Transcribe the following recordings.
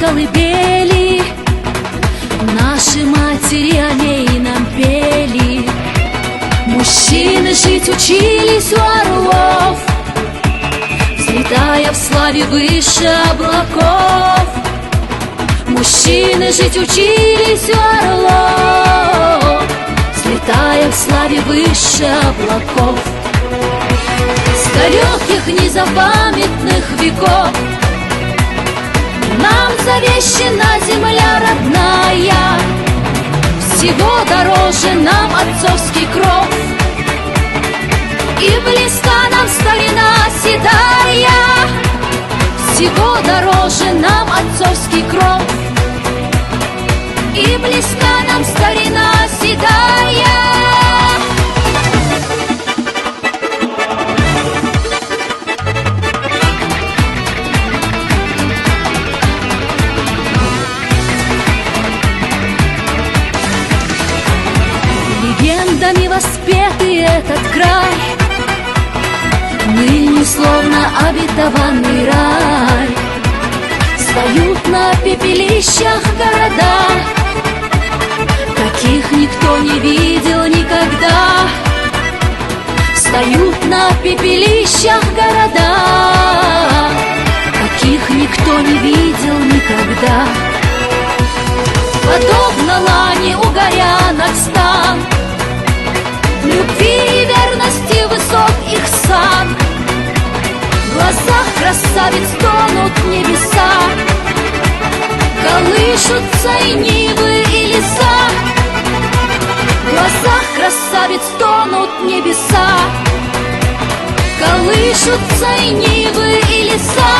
колыбели, наши матери о ней нам пели. Мужчины жить учились у орлов, взлетая в славе выше облаков. Мужчины жить учились у орлов, взлетая в славе выше облаков. С далеких незапамятных веков нам завещена земля родная, всего дороже нам отцовский кров. И близка нам старина седая, всего дороже нам отцовский кров. И близка нам старина седая. Легендами воспетый этот край, ныне словно обетованный рай. Встают на пепелищах города, каких никто не видел никогда. Встают на пепелищах города, каких никто не видел никогда. Подобно лани у горянок стан, любви и верности высок их сан. В глазах красавиц тонут небеса, колышутся и нивы, и леса. В глазах красавиц тонут небеса, колышутся и нивы, и леса.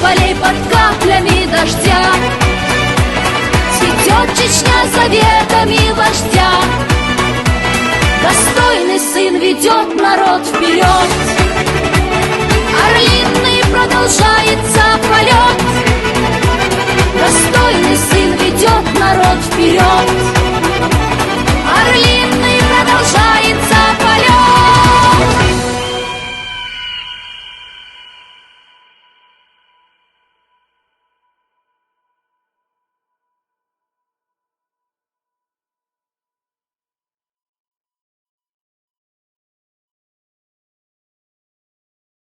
Полей под каплями дождя цветет Чечня заветами вождя. Достойный сын ведет народ вперед, орлиный продолжается полет. Достойный сын ведет народ вперед,